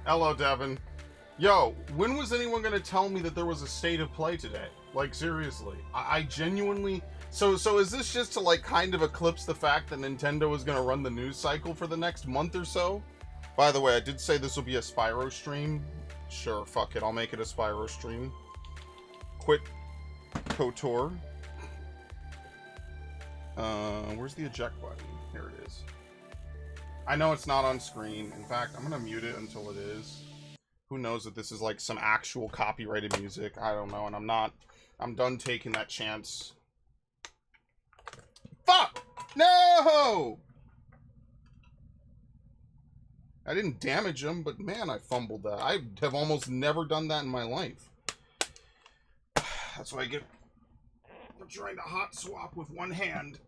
Hello, Devin. Yo, when was anyone gonna tell me that there was a state of play today? Like, seriously. I genuinely... So is this just to, like, kind of eclipse the fact that Nintendo is gonna run the news cycle for the next month or so? By the way, I did say this will be a Spyro stream. Sure, fuck it, I'll make it a Spyro stream. Quit KOTOR. Where's the eject button? Here it is. I know it's not on screen. In fact, I'm gonna mute it until it is. Who knows if this is like some actual copyrighted music? I don't know, and I'm not. I'm done taking that chance. Fuck! No! I didn't damage him, but man, I fumbled that. I have almost never done that in my life. That's why I get for trying to hot swap with one hand.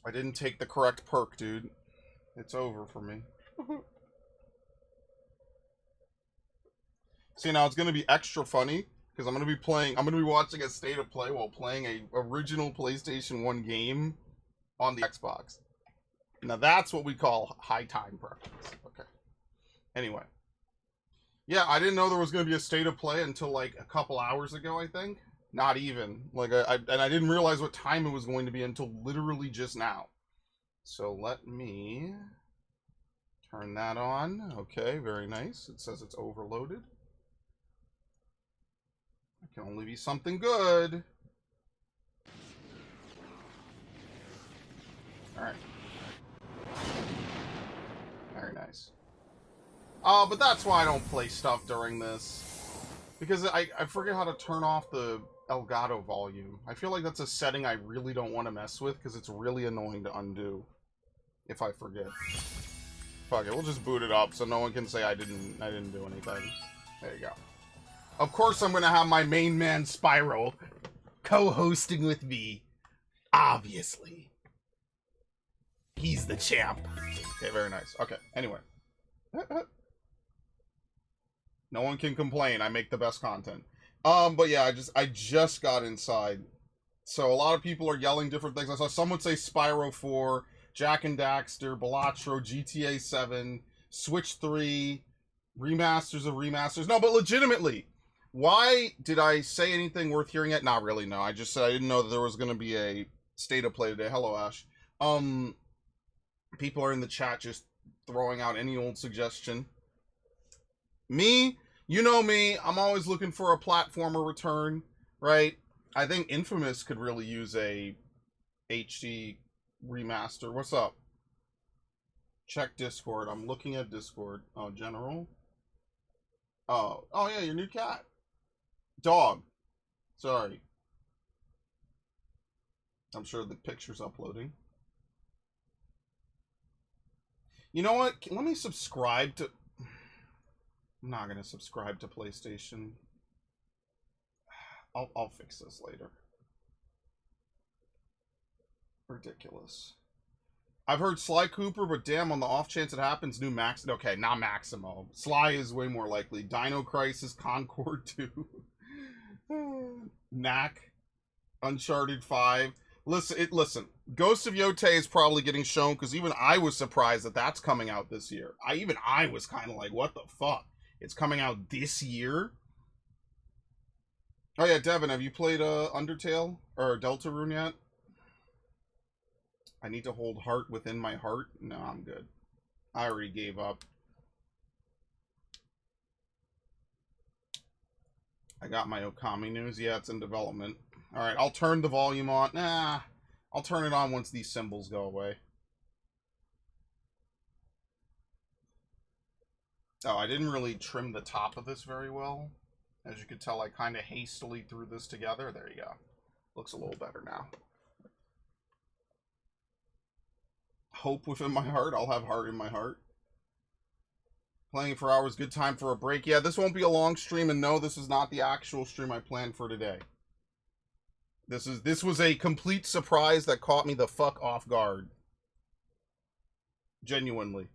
I didn't take the correct perk, dude. It's over for me. See, now it's going to be extra funny because I'm going to be watching a state of play while playing a original PlayStation 1 game on the Xbox. Now that's what we call high time preference. Okay. Anyway. Yeah, I didn't know there was going to be a state of play until like a couple hours ago, I think. Not even. Like, and I didn't realize what time it was going to be until literally just now. So let me turn that on. Okay, very nice. It says it's overloaded. It can only be something good. Alright. Very nice. But that's why I don't play stuff during this. Because I forget how to turn off the Elgato volume. I feel like that's a setting I really don't want to mess with because it's really annoying to undo if I forget. Fuck it, we'll just boot it up so no one can say I didn't do anything. There you go. Of course I'm gonna have my main man Spyro co-hosting with me. Obviously. He's the champ. Okay, very nice. Okay, anyway. No one can complain. I make the best content. But yeah, I just got inside. So a lot of people are yelling different things. I saw someone say Spyro 4, Jack and Daxter, Balatro, GTA 7, Switch 3, remasters of remasters. No, but legitimately, why did I say anything worth hearing yet? Not really, no. I just said I didn't know that there was going to be a state of play today. Hello, Ash. People are in the chat just throwing out any old suggestion. Me, you know me, I'm always looking for a platformer return, right? I think Infamous could really use a HD remaster. What's up? Check Discord. I'm looking at Discord. Oh, General. Oh yeah, your new cat. Dog. Sorry. I'm sure the picture's uploading. You know what? Let me subscribe to... I'm not going to subscribe to PlayStation. I'll fix this later. Ridiculous. I've heard Sly Cooper, but damn, on the off chance it happens, new Max... Okay, not Maximo. Sly is way more likely. Dino Crisis, Concord 2. Knack. Uncharted 5. Listen. Ghost of Yotei is probably getting shown, because even I was surprised that that's coming out this year. Even I was kind of like, what the fuck? It's coming out this year? Oh yeah, Devin, have you played Undertale or Deltarune yet? I need to hold heart within my heart? No, I'm good. I already gave up. I got my Okami news. Yeah, it's in development. Alright, I'll turn the volume on. Nah, I'll turn it on once these symbols go away. Oh, I didn't really trim the top of this very well. As you can tell, I kind of hastily threw this together. There you go. Looks a little better now. Hope within my heart. I'll have heart in my heart. Playing for hours, good time for a break. Yeah, this won't be a long stream, and no, this is not the actual stream I planned for today. This was a complete surprise that caught me the fuck off guard. Genuinely.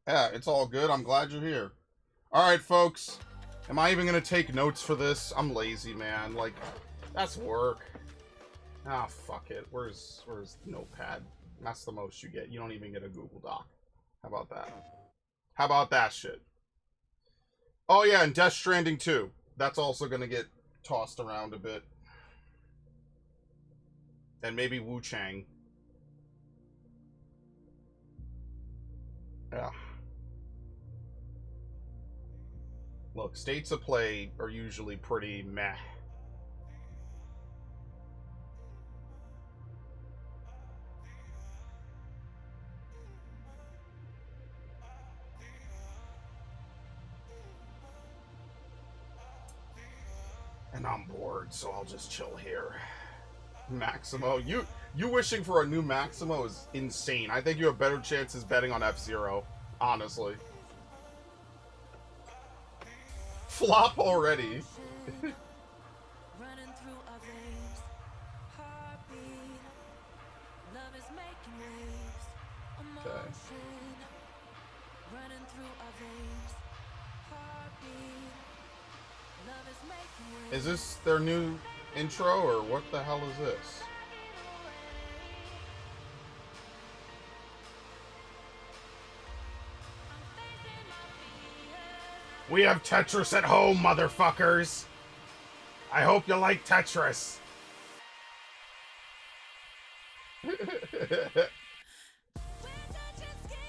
Yeah, it's all good. I'm glad you're here. Alright, folks. Am I even going to take notes for this? I'm lazy, man. Like, that's work. Ah, fuck it. Where's Notepad? That's the most you get. You don't even get a Google Doc. How about that? How about that shit? Oh yeah, and Death Stranding 2. That's also gonna get tossed around a bit. And maybe Wu Chang. Yeah. Look, states of play are usually pretty meh. And I'm bored, so I'll just chill here. Maximo, you wishing for a new Maximo is insane. I think you have better chances betting on F-Zero, honestly. Flop already. Okay. Is this their new intro, or what the hell is this? We have Tetris at home, motherfuckers! I hope you like Tetris!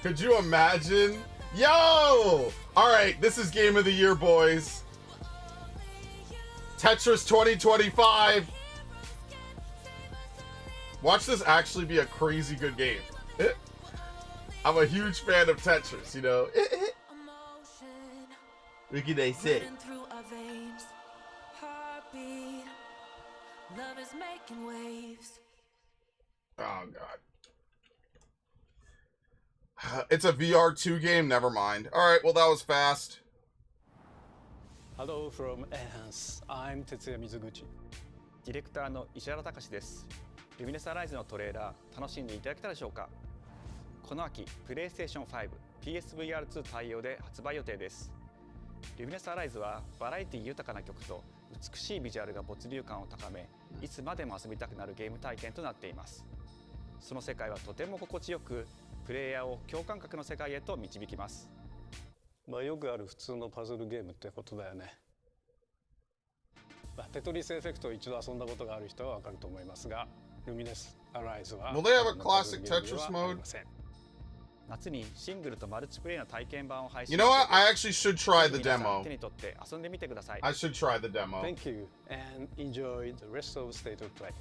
Could you imagine? Yo! Alright, this is Game of the Year, boys. Tetris 2025. Watch this actually be a crazy good game. I'm a huge fan of Tetris, you know. What can I say? Oh god. It's a VR2 game, never mind. Alright, well that was fast. Hello from Enhance. I'm Tetsuya Mizuguchi. ディレクターの石原隆です。ルミネスアライズのトレーラー楽しんでいただけたでしょうか。この秋、PlayStation 5、PSVR2 対応で発売予定です。ルミネスアライズはバラエティ豊かな曲と美しいビジュアルが没入感を高め、いつまでも遊びたくなるゲーム体験となっています。その世界はとても心地よく、プレイヤーを共感覚の世界へと導きます。まあよくある普通のパズルゲームってことだよね。テトリスエフェクトを一度遊んだことがある人はわかると思いますが、ルミネスアライズは Will they have a classic Tetris mode? 夏にシングルとマルチプレイの体験版を配信。You know what? I actually should try the demo. 手に取って遊んでみてください。I should try the demo. Thank you and enjoy the rest of State of Play.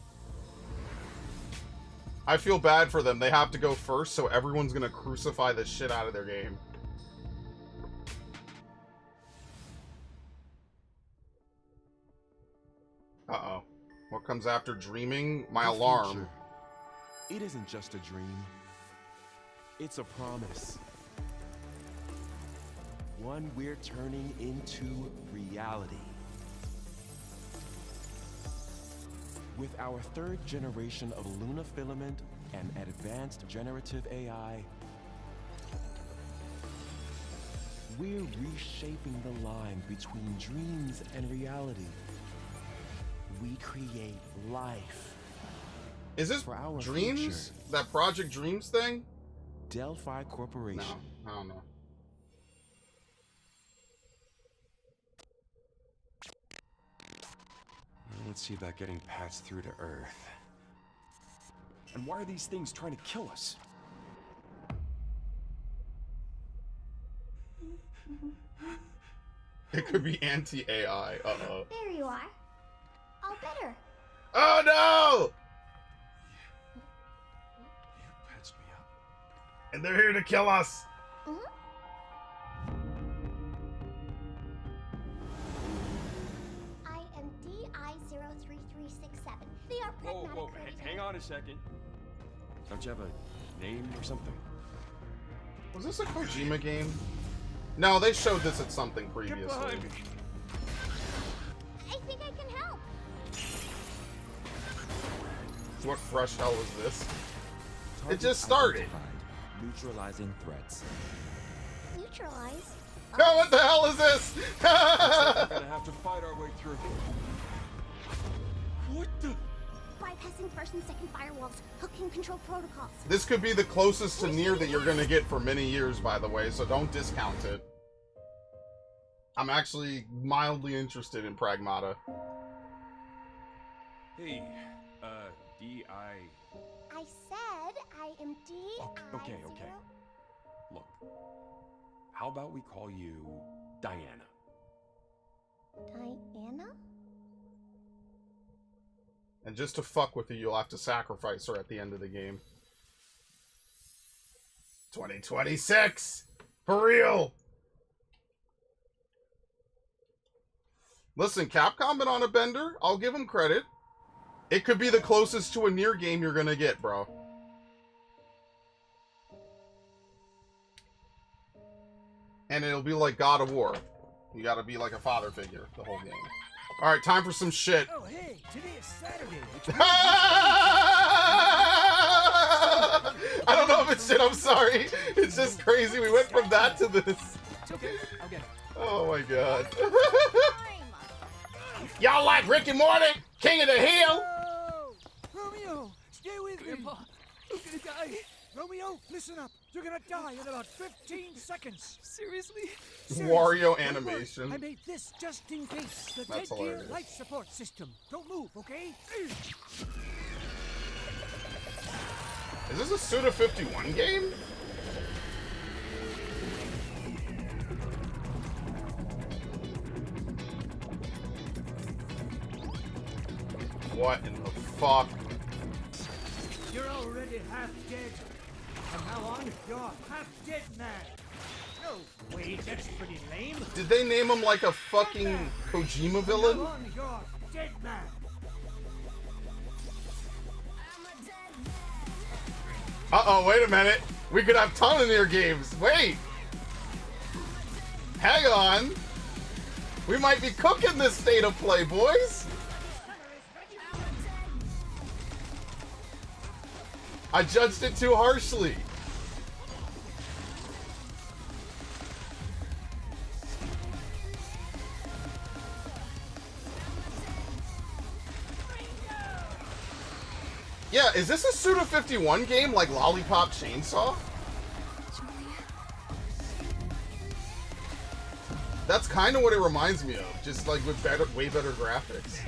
I feel bad for them. They have to go first, so everyone's gonna crucify the shit out of their game. Uh-oh. What comes after dreaming? My alarm. It isn't just a dream. It's a promise. One we're turning into reality. With our third generation of Luna filament and advanced generative AI, we're reshaping the line between dreams and reality. We create life. Is this Dreams? Future. That Project Dreams thing? Delphi Corporation. No, I don't know. Let's see about getting passed through to Earth. And why are these things trying to kill us? It could be anti-AI. Uh-oh. There you are. All better. Oh no! You patched me up. And they're here to kill us. I am DI-03367. They are pragmatic. Whoa, hang on a second. Don't you have a name or something? Was this a Kojima game? No, they showed this at something Get previously. behind me. I think I can help. What fresh hell is this? Target It just started. identified. Neutralizing threats. Neutralize. No, what the hell is this? We're gonna have to fight our way through. What the? By bypassing first and second firewalls, hooking control protocols. This could be the closest to near that you're gonna get for many years, by the way, so don't discount it. I'm actually mildly interested in Pragmata. Hey, D.I. I said I am Okay. Look, how about we call you Diana? Diana? And just to fuck with you, you'll have to sacrifice her at the end of the game. 2026! For real! Listen, Capcom been on a bender. I'll give them credit. It could be the closest to a near game you're gonna get, bro. And it'll be like God of War. You gotta be like a father figure the whole game. Alright, time for some shit. Oh, hey, today is Saturday. I don't know if it's shit, I'm sorry. It's just crazy. We went from that to this. It's okay, I'll get it. Oh my god. Y'all like Rick and Morty? King of the Hill? Oh, Romeo, stay with me. Grandpa, I'm gonna die. Romeo, listen up. You're gonna die in about 15 seconds. Seriously? Wario Don't worry. animation. I made this just in case. The That's 10-gear hilarious. life support system. Don't move, okay? Is this a Suda 51 game? What in the fuck? You're already half dead. From now on, you're half dead man. No, wait, that's pretty lame. Did they name him like a fucking Kojima From villain? now on, you're dead man. Uh-oh, wait a minute. We could have ton of near games. Wait. Hang on. We might be cooking this state of play, boys. I judged it too harshly. Yeah, is this a Suda 51 game like Lollipop Chainsaw? That's kind of what it reminds me of, just like with better, way better graphics.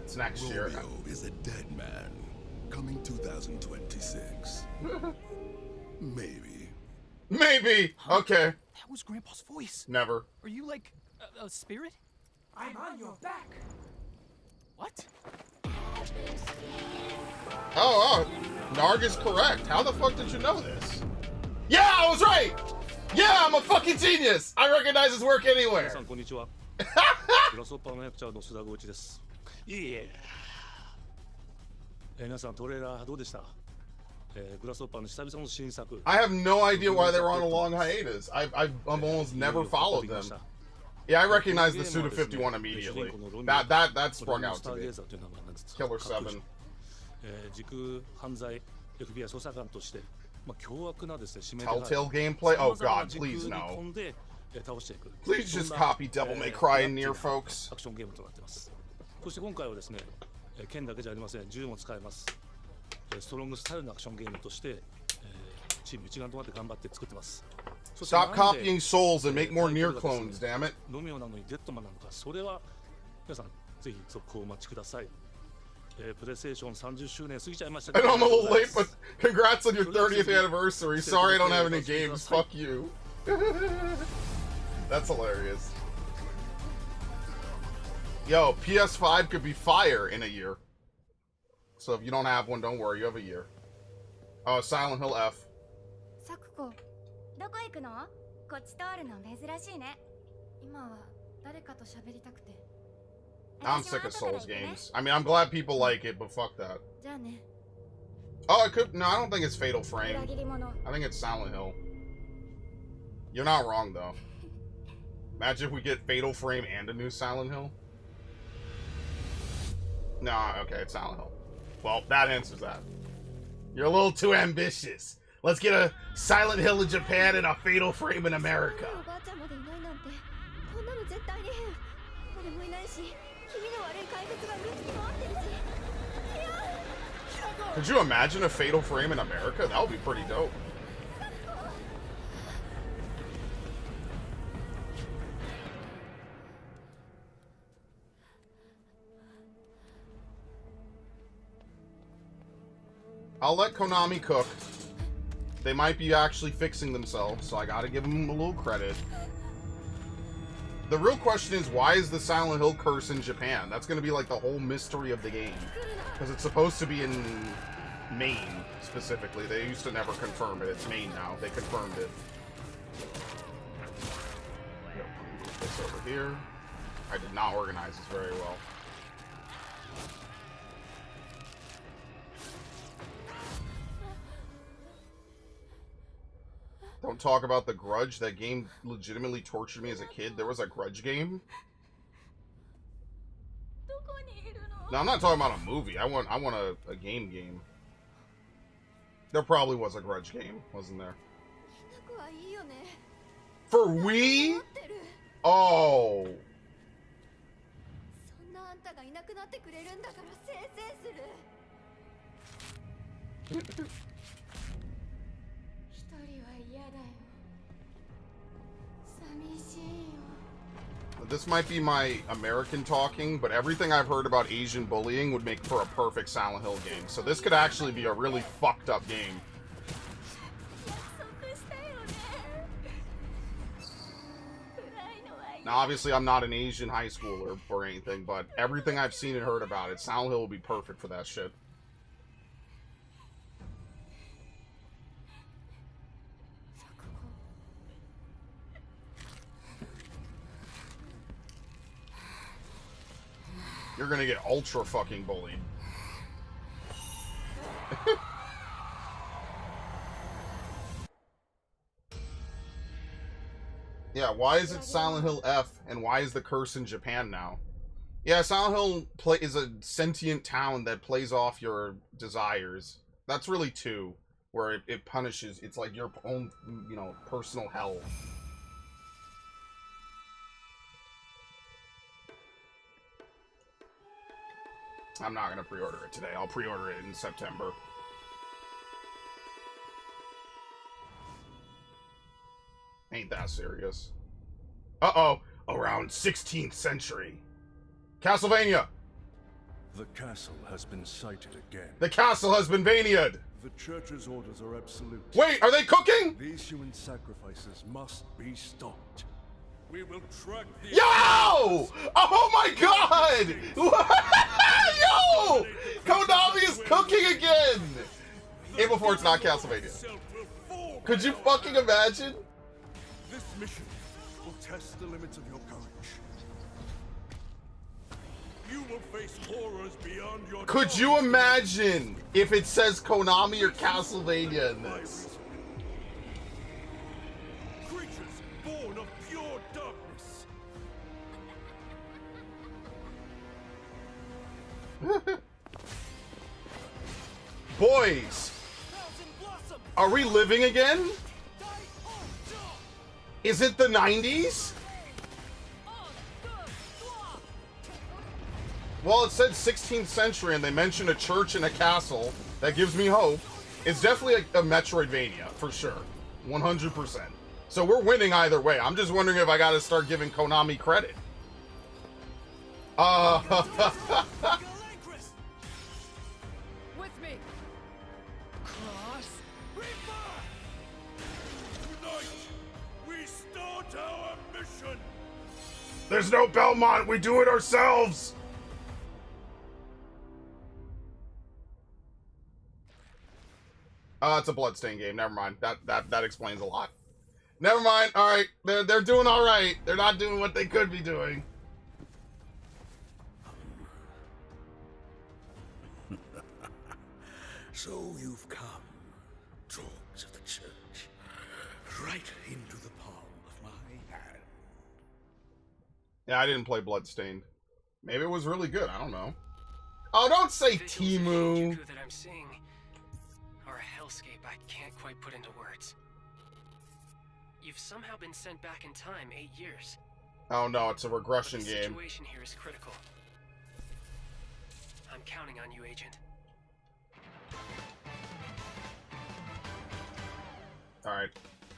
It's next year. Romeo is a dead man. Coming 2026. Maybe. Maybe. Okay. That was Grandpa's voice. Never. Are you like a spirit? I'm on your back. What? Oh, Narg is correct. How the fuck did you know this? Yeah, I was right! Yeah, I'm a fucking genius! I recognize his work 皆 anywhere. さんこんにちはグラスホッパーの役者の須田剛一ですいえ皆さんトレーラーどうでしたグラスホッパーの久々の新作 I have no idea why they were on a long hiatus. I've almost never followed them. Yeah, I recognize the Suda 51 immediately. That sprung out to me. Killer 7. 時空犯罪 FBI 捜査官として凶悪なですね指名手配 Telltale gameplay? Oh 様々な god, 時空 please に no. 飛んで倒していく Please just そんな copy Devil May Cry in near, folks. アクションゲームとなっていますそして今回はですね剣だけじゃありません銃も使えますストロングスタイルのアクションゲームとしてチーム一丸となって頑張って作ってますそして Stop なんで copying souls and make more near clones, damn it. ロミオなのにデッドマンなのかそれは皆さんぜひ続行お待ちくださいプレイステーション30周年過ぎちゃいましたけ I ど know I'm a little late, but congrats on your 30th anniversary. Sorry I don't have any games. Fuck you. That's hilarious. Yo, PS5 could be fire in a year. So if you don't have one, don't worry. You have a year. Oh, Silent Hill F. サクコどこ行くのこっち通るの珍しいね今は誰かと喋りたくて I'm sick of Souls games. I mean, I'm glad people like it, but fuck that. じゃあね Oh, it could. No, I don't think it's Fatal 裏 Frame. 切り者 I think it's Silent Hill. You're not wrong, though. Imagine if we get Fatal Frame and a new Silent Hill. Nah, okay, it's Silent Hill. Well, that answers that. You're a little too ambitious. Let's get a Silent Hill in Japan and a Fatal Frame in America. おばあちゃんまでいないなんてこんなの絶対に変誰もいないし気味の悪い怪物がうろつき回ってるし Could you imagine a Fatal Frame in America? That would be pretty dope. I'll let Konami cook. They might be actually fixing themselves, so I gotta give them a little credit. The real question is, why is the Silent Hill curse in Japan? That's gonna be like the whole mystery of the game. Because it's supposed to be in Maine, specifically. They used to never confirm it. It's Maine now. They confirmed it. Yep, move this over here. I did not organize this very well. Don't talk about The Grudge. That game legitimately tortured me as a kid. There was a Grudge game. どこにいるの No, I'm not talking about a movie. I want a game. There probably was a Grudge game, wasn't there? 仲はいいよね For Wii? 持ってる Oh. そんなあんたがいなくなってくれるんだからせいせいする一人は嫌だよ寂しいよ This might be my American talking, but everything I've heard about Asian bullying would make for a perfect Silent Hill game. So this could actually be a really fucked up game. 約束したよね暗いのはいい Now, obviously, I'm not an Asian high schooler or anything, but everything I've seen and heard about it, Silent Hill would be perfect for that shit. You're gonna get ultra fucking bullied. Yeah, why is it Silent Hill F, and why is the curse in Japan now? Yeah, Silent Hill is a sentient town that plays off your desires. That's really 2, where it punishes. It's like your own, personal hell. I'm not gonna pre-order it today. I'll pre-order it in September. Ain't that serious. Uh-oh. Around 16th century. Castlevania! The castle has been sighted again. The castle has been vaniaed! The church's orders are absolute. Wait, are they cooking? These human sacrifices must be stopped. We will track the... Yo! Oh my god! Yo! Konami is cooking again! April 4th, not Castlevania. Could you fucking imagine? This mission will test the limits of your courage. You will face horrors beyond your... Could you imagine if it says Konami or Castlevania in this? Creatures born of pure darkness. Boys, are we living again? Is it the 90s? Well, it said 16th century and they mentioned a church and a castle. That gives me hope. It's definitely a Metroidvania, for sure. 100%. So we're winning either way. I'm just wondering if I gotta start giving Konami credit. With me. Cross. Tonight, we start our mission. There's no Belmont. We do it ourselves. It's a Bloodstain game. Never mind. That explains a lot. Never mind. All right, they're doing all right. They're not doing what they could be doing. So you've come, dogs of the church, right into the palm of my hand. Yeah, I didn't play Bloodstained. Maybe it was really good. I don't know. Oh, don't say Timu. that I'm seeing are a hell hellscape I can't quite put into words. You've somehow been sent back in time 8 years. Oh no, it's a regression The game. situation here is critical. I'm counting on you, Agent. Alright.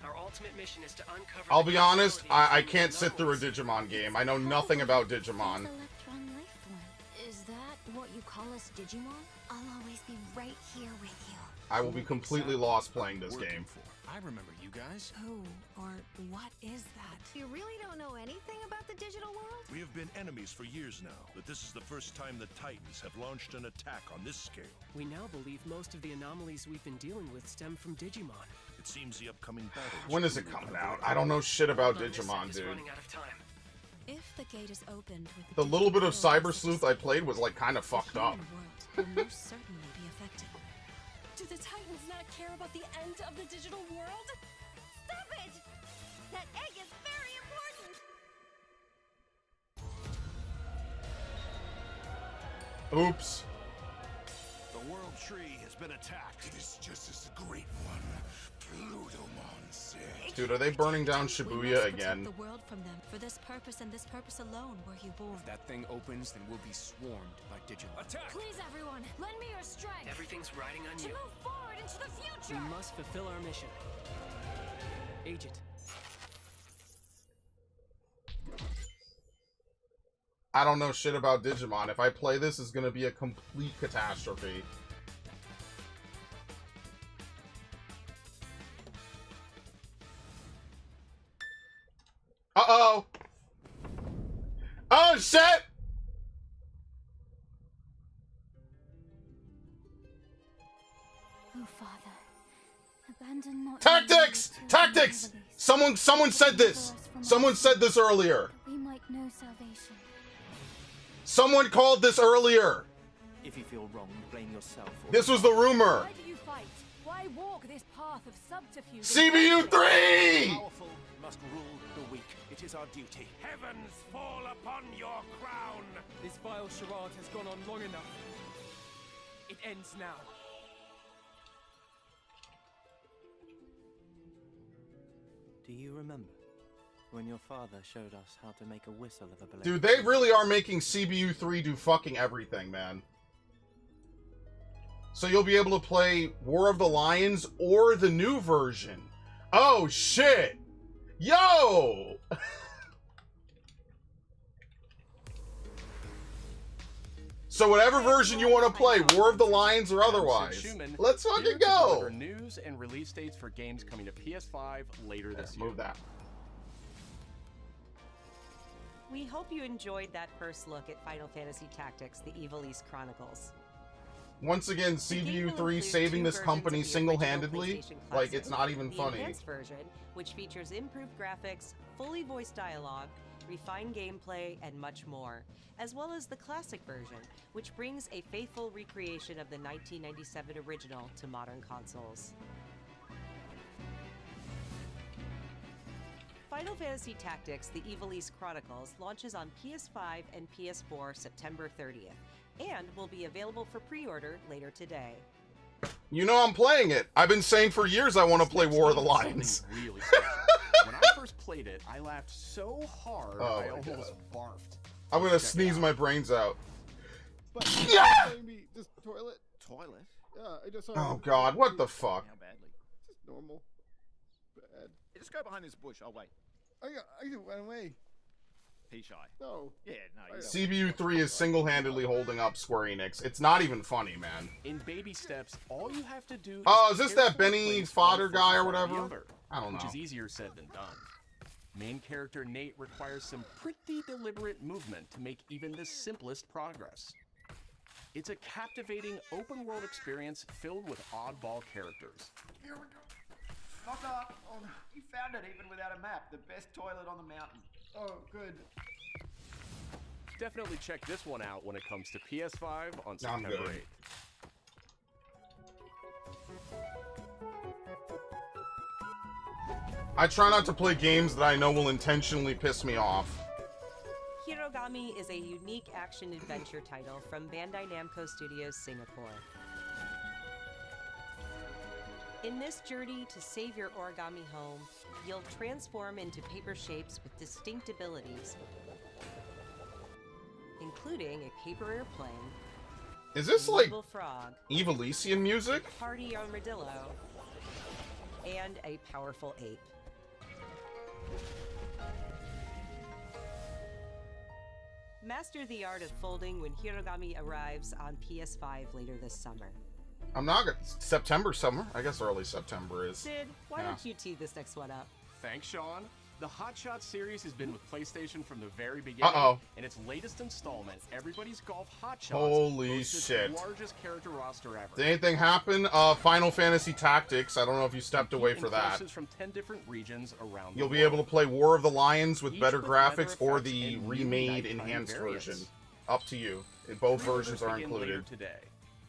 Our ultimate mission is to uncover. I'll be honest, I can't sit through a Digimon game. I know nothing about Digimon. Electron life form. Is that what you call us, Digimon? I'll always be right here with you. I will be completely lost playing this game. I remember you guys. Who or what is that? You really don't know anything about the digital world? We have been enemies for years now, but this is the first time the Titans have launched an attack on this scale. We now believe most of the anomalies we've been dealing with stem from Digimon. It seems the upcoming battle. When is it coming out? I don't know shit about Digimon, dude. Running out of time. If the gate is opened with The little bit of Cyber Sleuth I played was like kind of fucked up. The world will most certainly be affected. Do the Titans not care about the end of the digital world? Stop it! That egg is very important! Oops. The world tree has been attacked. It is just as the great one, Plutomon, said. Dude, are they burning down We must Shibuya protect again? the world from them. For this purpose and this purpose alone were you born. If that thing opens, then we'll be swarmed by Digimon. Attack! Please, everyone, lend me your strength Everything's riding on to you. move forward into the We future. must fulfill our mission. Agent. I don't know shit about Digimon. If I play this, it's gonna be a complete catastrophe. Uh-oh! Oh, shit! Oh, Father, abandon not Tactics! Tactics! Someone said this! Someone said this earlier! We might know salvation. Someone called this earlier! If you feel wrong, blame yourself. This was the rumor! Why do you fight? Why walk this path of subterfuge? CBU3! Powerful must rule the weak. It is our duty. Heavens fall upon your crown! This vile charade has gone on long enough. It ends now. Do you remember when your father showed us how to make a whistle of a balloon? Dude, they really are making CBU3 do fucking everything, man. So you'll be able to play War of the Lions or the new version. Oh, shit! Yo! So whatever version you want to play, War of the Lions or otherwise, let's fucking go! News and release dates for games coming to PS5 later this year. Move that. We hope you enjoyed that first look at Final Fantasy Tactics: The Evil East Chronicles. Once again, CBU3 saving this company single-handedly. Like, it's not even funny. The enhanced version, which features improved graphics, fully voiced dialogue, refined gameplay, and much more, as well as the classic version, which brings a faithful recreation of the 1997 original to modern consoles. Final Fantasy Tactics: The Evil East Chronicles launches on PS5 and PS4 September 30th, and will be available for pre-order later today. You know I'm playing it. I've been saying for years I want to play War of the Lions. Really special. When I first played it, I laughed so hard I almost barfed. I'm gonna sneeze my brains out. But Yeah! maybe just toilet. Toilet? Yeah, I just saw. Oh god, what the fuck? How badly? Just normal. Bad. Just go behind this bush. I'll wait. I can run away. Pea shy. No. Yeah, no. CBU3 is single-handedly holding up Square Enix. It's not even funny, man. In baby steps, all you have to do Oh, is is this that carefully Benny place Fodder one foot guy or in front of the whatever? other, I don't know. Which is easier said than done. Main character Nate requires some pretty deliberate movement to make even the simplest progress. It's a captivating open-world experience filled with oddball characters. Here we go. Knock knock. Oh, no. You found it even without a map. The best toilet on the mountain. Oh, good. Definitely check this one out when it comes to PS5 on I'm September good. 8th. I try not to play games that I know will intentionally piss me off. Hirogami is a unique action-adventure title from Bandai Namco Studios Singapore. In this journey to save your origami home, you'll transform into paper shapes with distinct abilities, including a paper airplane, Is this like evil frog, Evilisian music? party armadillo, and a powerful ape. Master the art of folding when Hirogami arrives on PS5 later this summer. I'm not gonna... September, summer? I guess early September is. Sid, why Yeah. don't you tee this next one up? Thanks, Sean. The Hot Shots series has been with PlayStation from the very beginning. Uh-oh. And its latest installment, Everybody's Golf Hot Shots, Holy boasts shit. its largest character roster ever. Did anything happen? Final Fantasy Tactics. I don't know if you stepped away for that. Forces from 10 different regions around You'll the be able to play War of the Lions with Each better with graphics better or effects the and new remade nighttime enhanced variants. version. Up to you. Both versions are Begin included. later today.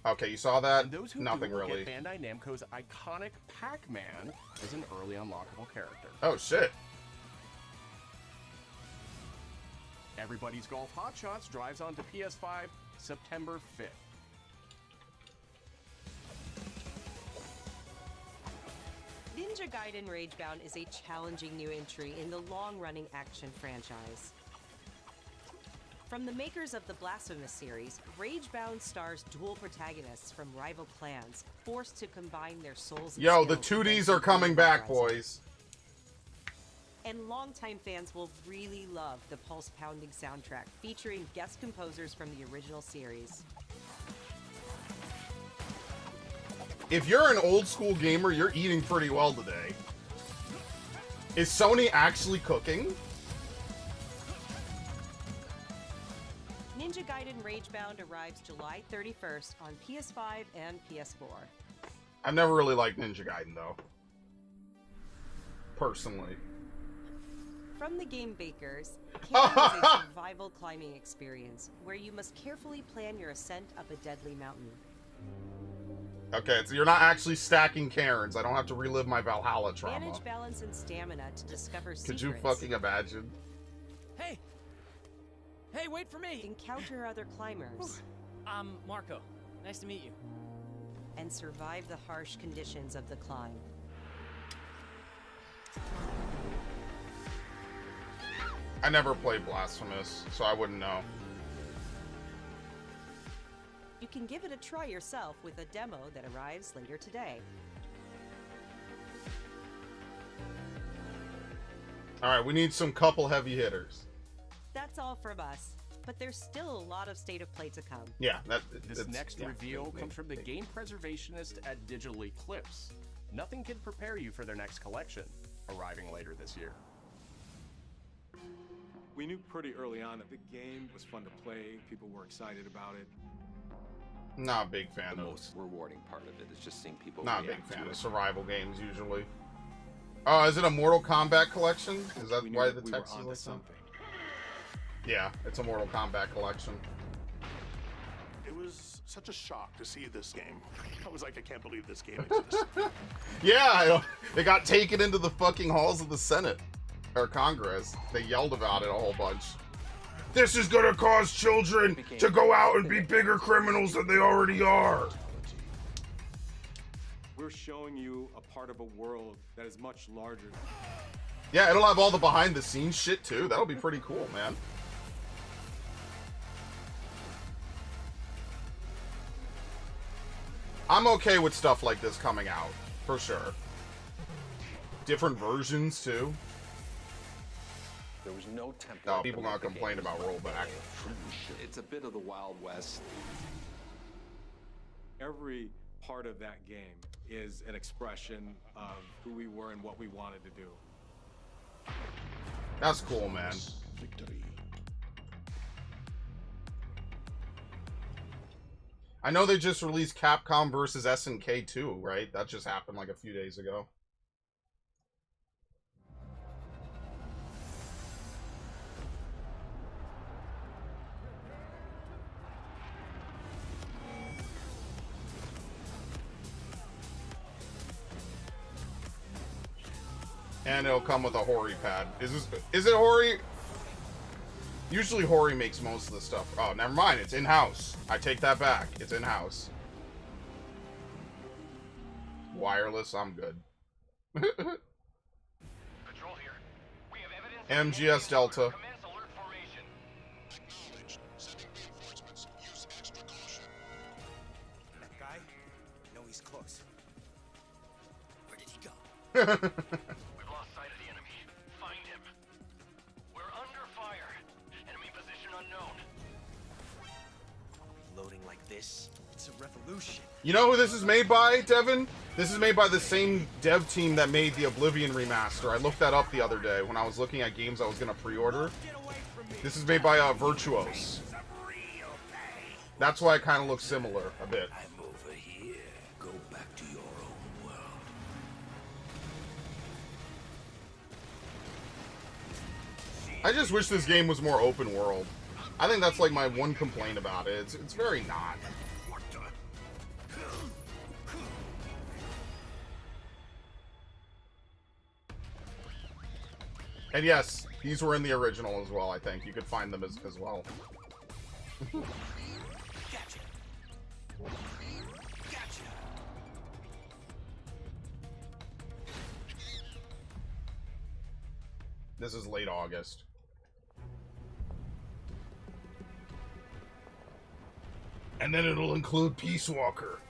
Okay, you saw that? And those who Nothing do will really. get Bandai Namco's iconic Pac-Man as an early unlockable character. Oh shit. Everybody's Golf Hot Shots drives onto PS5 September 5th. Ninja Gaiden Ragebound is a challenging new entry in the long-running action franchise. From the makers of the Blasphemous series, Ragebound stars dual protagonists from rival clans, forced to combine their souls and Yo, the skills 2Ds against are the coming evil back, uprising. boys. And longtime fans will really love the pulse-pounding soundtrack featuring guest composers from the original series. If you're an old school gamer, you're eating pretty well today. Is Sony actually cooking? Ninja Gaiden Ragebound arrives July 31st on PS5 and PS4. I've never really liked Ninja Gaiden, though. Personally. From the game bakers, Kingdom is a survival climbing experience where you must carefully plan your ascent up a deadly mountain. Okay, so you're not actually stacking Karens. I don't have to relive my Valhalla trauma. Manage balance and stamina to discover secrets. Could you fucking imagine? Hey! Hey, wait for me! Encounter other climbers. I'm Marco. Nice to meet you. And survive the harsh conditions of the climb. I never played Blasphemous, so I wouldn't know. You can give it a try yourself with a demo that arrives later today. Alright, we need some couple heavy hitters. That's all from us, but there's still a lot of state of play to come. Yeah, This next reveal comes from the game preservationist at Digital Eclipse. Nothing can prepare you for their next collection, arriving later this year. We knew pretty early on that the game was fun to play, people were excited about it. Not a big fan The of. most rewarding part of it is just seeing people Not a big react fan to of it. survival games usually. Oh, is it a Mortal Kombat collection? Is that We knew why that the we were text is onto like that? something. Yeah, it's a Mortal Kombat collection. It was such a shock to see this game. I was like, I can't believe this game exists. Yeah, it got taken into the fucking halls of the Senate or Congress. They yelled about it a whole bunch. This is gonna cause children to go out and be bigger criminals than they already are. We're showing you a part of a world that is much larger. Yeah, it'll have all the behind the scenes shit too. That'll be pretty cool, man. I'm okay with stuff like this coming out, for sure. Different versions too. There was no template. No, people gonna complain about rollback. It's a bit of the Wild West. Every part of that game is an expression of who we were and what we wanted to do. That's cool, man. Victory. I know they just released Capcom versus SNK 2, right? That just happened like a few days ago. And it'll come with a Hori pad. Is it Hori? Usually Hori makes most of the stuff. Oh, never mind. It's in-house. I take that back. It's in-house. wireless, I'm good. Patrol here. We have evidence MGS Delta. commence alert formation. Acknowledged. Sending reinforcements. Use extra caution. That guy? I know he's close. Where did he go? We've lost sight of the enemy. Find him. We're under fire. Enemy position unknown. Loading like this? It's a revolution. You know who this is made by, Devin? This is made by the same dev team that made the Oblivion remaster. I looked that up the other day when I was looking at games I was going to pre-order. This is made by Virtuos. That's why it kind of looks similar a bit. I'm over here. Go back to your own world. I just wish this game was more open world. I think that's like my one complaint about it. It's very not. And yes, these were in the original as well, I think. You could find them as well. Gotcha. Gotcha. This is late August. And then it'll include Peace Walker.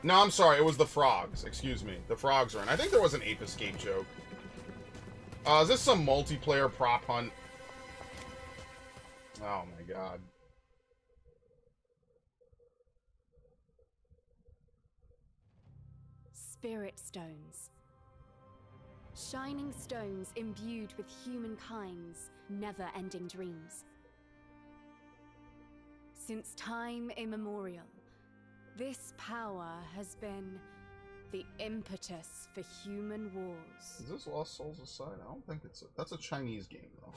No, I'm sorry, it was the frogs. Excuse me. The frogs are in. I think there was an Ape Escape joke. Is this some multiplayer prop hunt? Oh my god. Spirit stones. Shining stones imbued with humankind's never-ending dreams. Since time immemorial, this power has been the impetus for human wars. Is this Lost Souls Aside? I don't think it's that's a Chinese game though.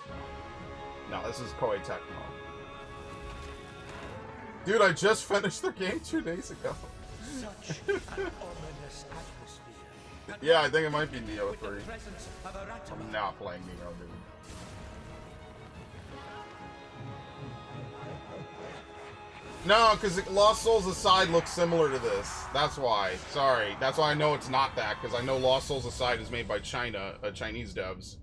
No, this is Koei Tecmo. Dude, I just finished the game 2 days ago. Such an ominous atmosphere. Yeah, I think it might be Neo 3. Presence of a I'm not playing Neo, dude. No, because Lost Souls Aside looks similar to this. That's why. Sorry. That's why I know it's not that, because I know Lost Souls Aside is made by Chinese devs.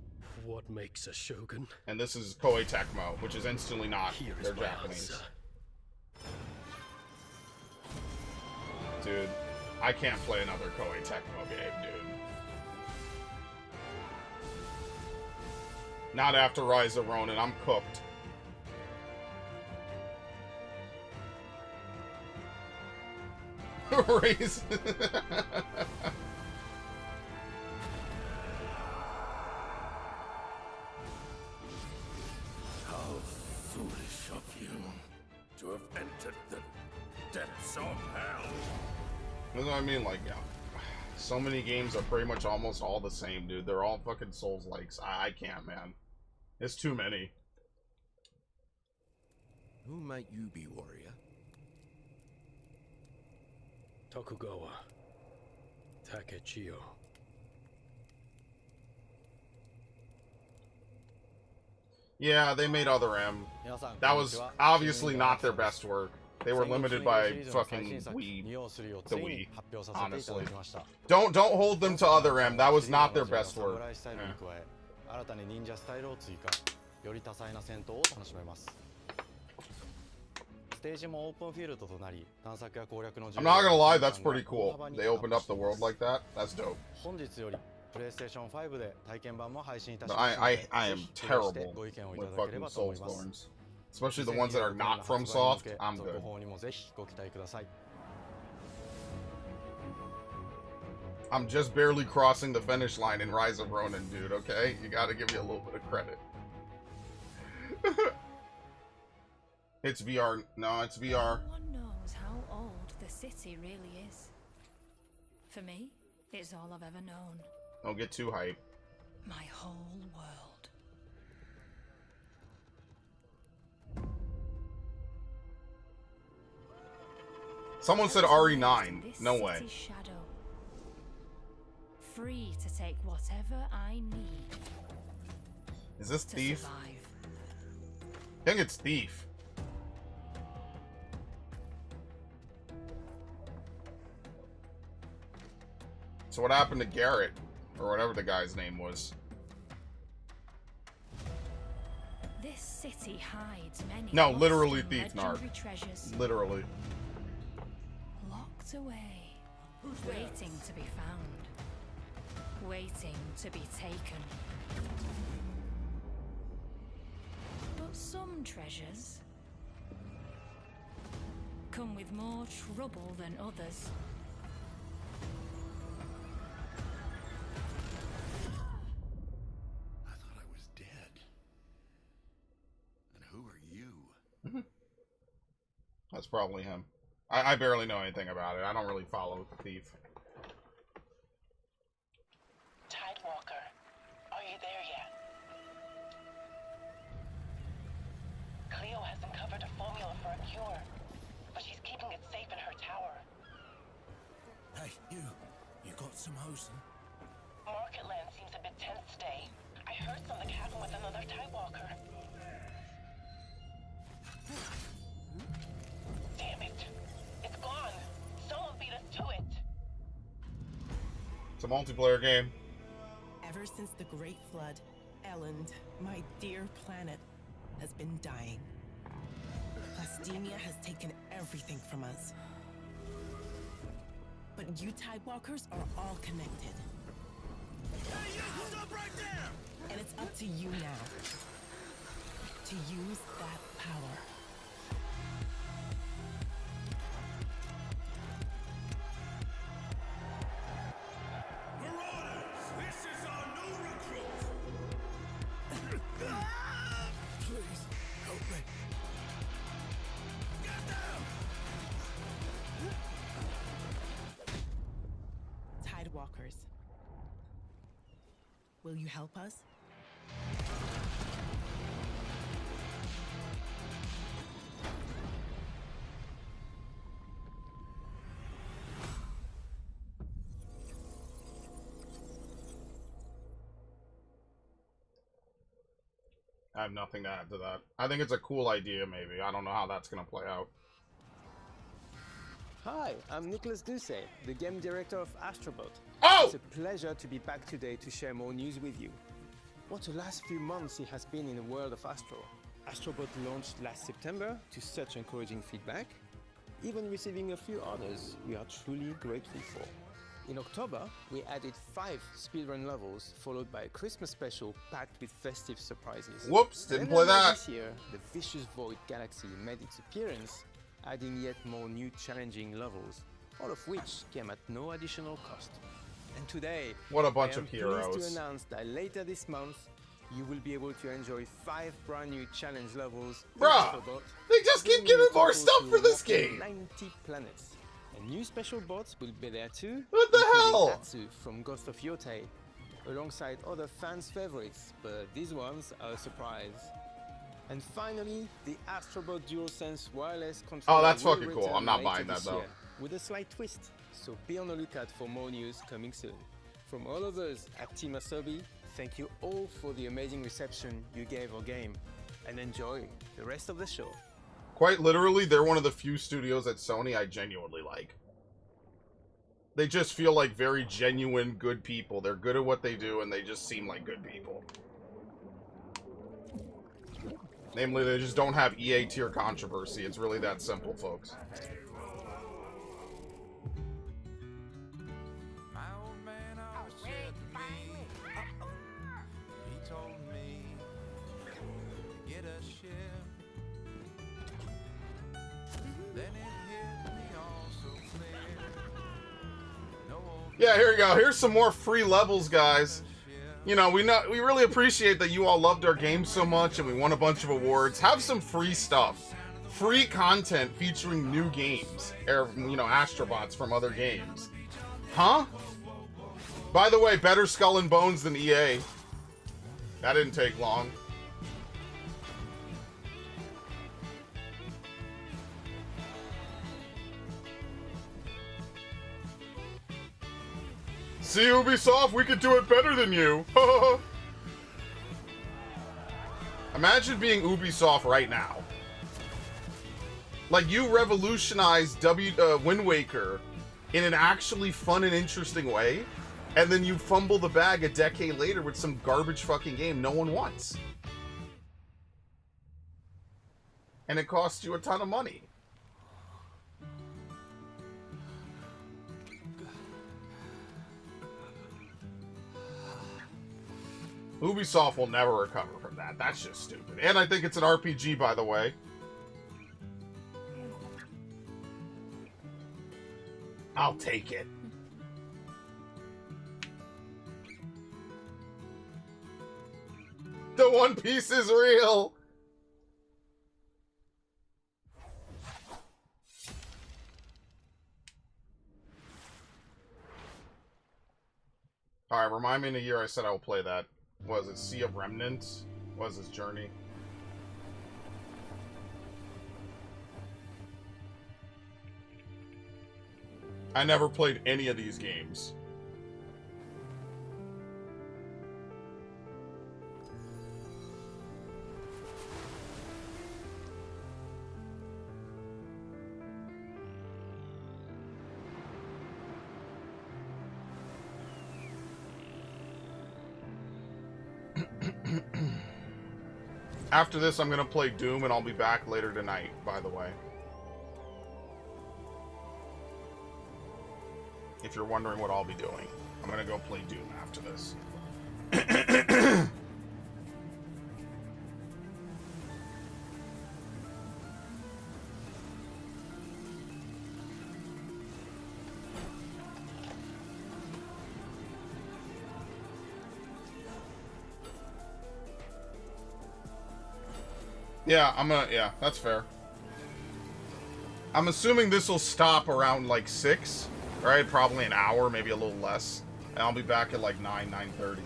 What makes a shogun? And this is Koei Tecmo, which is instantly not. Here is They're my Japanese. answer. Dude, I can't play another Koei Tecmo game, dude. Not after Rise of Ronin, I'm cooked. Raise. How foolish of you to have entered the depths of hell. That's what I mean, like, yeah. So many games are pretty much almost all the same, dude. They're all fucking Souls-likes. I can't, man. It's too many. Who might you be, warrior? Tokugawa Takechiyo. Yeah, they made Other M. That was obviously not their best work. They were limited by fucking Wii, the Wii, honestly. Don't hold them to Other M. That was not their best work. I'm not gonna lie, that's pretty cool. They opened up the world like that. That's dope. But I am terrible with fucking Soulsborns. Especially the ones that are not FromSoft. I'm good. I'm just barely crossing the finish line in Rise of Ronin, dude, okay? You gotta give me a little bit of credit. It's VR. No, it's VR. No one knows how old the city really is. For me, it's all I've ever known. Don't get too hype. My whole world. Someone said RE9. No way. Shadow. Free to take whatever I need. Is this Thief? Survive. I think it's Thief. So what happened to Garrett? Or whatever the guy's name was. This city hides many No, lost literally and Thief Narc. legendary treasures. Literally. Locked away, waiting to be found, waiting to be taken. But some treasures come with more trouble than others. I thought I was dead. And who are you? That's probably him. I barely know anything about it. I don't really follow Thief. Tidewalker, are you there yet? Cleo has uncovered a formula for a cure, but she's keeping it safe in her tower. Hey, you got some hosen? Marketland seems a bit tense today. I heard something happen with another Tidewalker. Damn it! It's gone! Someone beat us to it! It's a multiplayer game. Ever since the Great Flood, Elland, my dear planet, has been dying. Plastemia has taken everything from us. But you Tidewalkers are all connected. Hey, you! Stop right there! And it's up to you now to use that power. Marauders! This is our new recruit! Please, help me. Get down! Tidewalkers. Will you help us? I have nothing to add to that. I think it's a cool idea, maybe. I don't know how that's going to play out. Hi, I'm Nicholas Ducey, the game director of Astrobot. Oh! It's a pleasure to be back today to share more news with you. What a last few months it has been in the world of Astro. Astrobot launched last September to such encouraging feedback, even receiving a few honors we are truly grateful for. In October, we added 5 speedrun levels, followed by a Christmas special packed with festive surprises. Whoops, didn't Then play earlier that. This year, the Vicious Void Galaxy made its appearance, adding yet more new challenging levels, all of which came at no additional cost. And today, What a bunch I am of heroes. pleased to announce that later this month, you will be able to enjoy 5 brand new challenge levels. in Bruh, Astrobot, they just keep bringing giving the more total stuff to for this a whopping game. 90 planets. And new special bots will be there too. What the including hell? Atsu from Ghost of Yotei, alongside other fans' favorites, but these ones are a surprise. And finally, the Astrobot DualSense wireless controller. Oh, that's will fucking cool. return I'm not later buying that, this though. year, with a slight twist. So be on the lookout for more news coming soon. From all of us at Team Asobi, thank you all for the amazing reception you gave our game, and enjoy the rest of the show. Quite literally, they're one of the few studios at Sony I genuinely like. They just feel like very genuine, good people. They're good at what they do, and they just seem like good people. Namely, they just don't have EA tier controversy. It's really that simple, folks. My old man always said to me, he told me to get a ship. Then it hit me all so clear. No old Yeah, here we go. Here's some more free levels, guys. You know, we really appreciate that you all loved our game so much and we won a bunch of awards. Have some free stuff. Free content featuring new games. Or, you know, Astrobots from other games. Huh? By the way, better Skull and Bones than EA. That didn't take long. See, Ubisoft, we could do it better than you. Imagine being Ubisoft right now. Like, you revolutionized Wind Waker in an actually fun and interesting way. And then you fumble the bag a decade later with some garbage fucking game no one wants. And it costs you a ton of money. Ubisoft will never recover from that. That's just stupid. And I think it's an RPG, by the way. I'll take it. The One Piece is real! Alright, remind me in a year I said I will play that. Was it Sea of Remnants? Was this Journey? I never played any of these games. After this, I'm going to play Doom, and I'll be back later tonight, by the way. If you're wondering what I'll be doing, I'm going to go play Doom after this. Yeah, that's fair. I'm assuming this will stop around like 6, right? Probably an hour, maybe a little less. And I'll be back at like 9:30.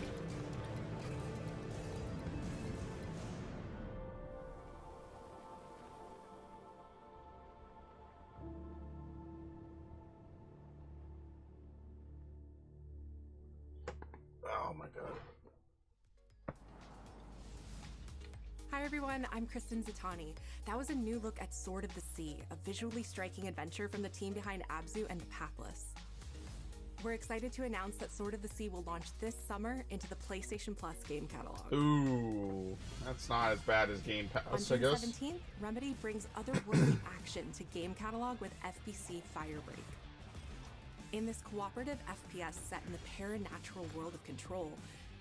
Oh my god. Hi everyone, I'm Kristen Zatani. That was a new look at Sword of the Sea, a visually striking adventure from the team behind Abzu and The Pathless. We're excited to announce that Sword of the Sea will launch this summer into the PlayStation Plus game catalog. Ooh, that's not as bad as Game Pass, I On June guess. 17th, Remedy brings otherworldly action to game catalog with FBC Firebreak. In this cooperative FPS set in the paranatural world of Control,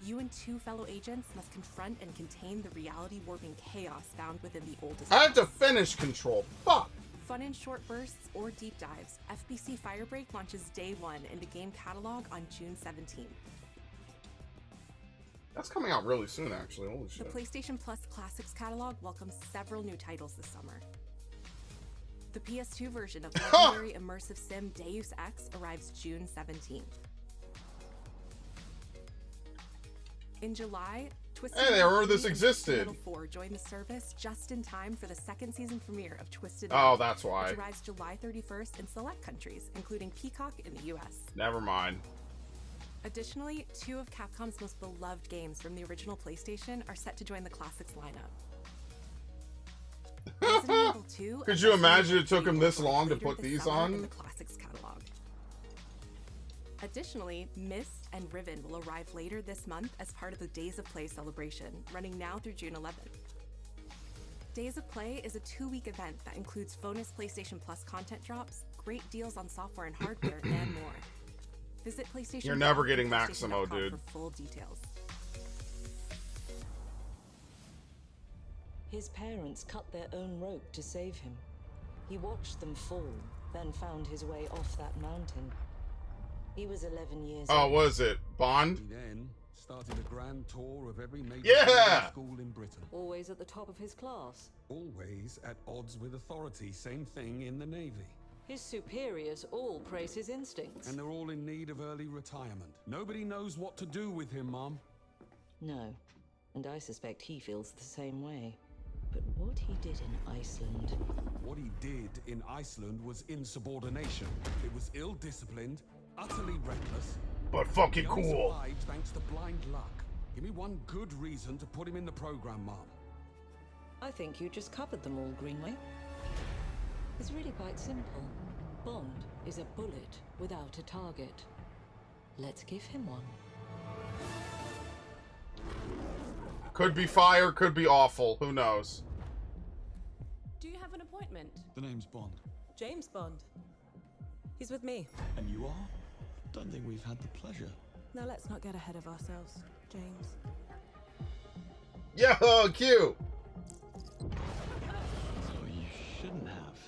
you and 2 fellow agents must confront and contain the reality-warping chaos found within the oldest. I have to finish Control. Fuck! Fun in short bursts or deep dives, FBC Firebreak launches day 1 in the game catalog on June 17th. That's coming out really soon, actually. Holy The shit. PlayStation Plus Classics catalog welcomes several new titles this summer. The PS2 version of legendary immersive sim Deus Ex arrives June 17th. In July, Twisted Hey, they Metal heard this 3 and existed. Twisted Metal 4 joined the service just in time for the second season premiere of Twisted Oh, Metal, that's why. which arrives July 31st in select countries, including Peacock in the US. Never mind. Additionally, 2 of Capcom's most beloved games from the original PlayStation are set to join the Classics lineup. Resident Evil 2 Could you imagine it took him this long to put these in on? the Classics catalog. Additionally, Myst and Riven will arrive later this month as part of the Days of Play celebration, running now through June 11th. Days of Play is a 2-week event that includes bonus PlayStation Plus content drops, great deals on software and hardware, and more. Visit PlayStation. You're never Plus getting and Maximo, PlayStation.com dude. For full details. His parents cut their own rope to save him. He watched them fall, then found his way off that mountain. He was 11 years Oh, old. was it Bond? He then started a grand tour of every major Yeah! school in Britain. Always at the top of his class. Always at odds with authority. Same thing in the Navy. His superiors all praise his instincts. And they're all in need of early retirement. Nobody knows what to do with him, Mom. No, and I suspect he feels the same way. But what he did in Iceland... What he did in Iceland was insubordination. It was ill-disciplined, utterly reckless. But fucking He only cool. survived thanks to blind luck. Give me one good reason to put him in the program, Mom. I think you just covered them all, Greenway. It's really quite simple. Bond is a bullet without a target. Let's give him one. Could be fire, could be awful. Who knows? Do you have an appointment? The name's Bond. James Bond. He's with me. And you are? Don't think we've had the pleasure. Now let's not get ahead of ourselves, James. Yo, cute! So you shouldn't have.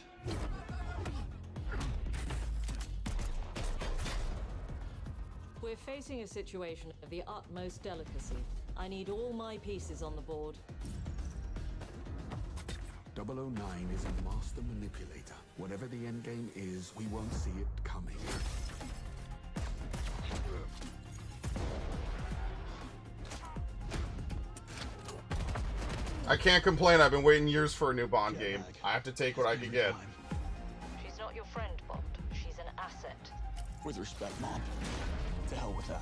We're facing a situation of the utmost delicacy. I need all my pieces on the board. 009 is a master manipulator. Whatever the endgame is, we won't see it coming. I can't complain. I've been waiting years for a new Bond game. I have to take what I can get. She's not your friend, Bond. She's an asset. With respect, Mom. To hell with that.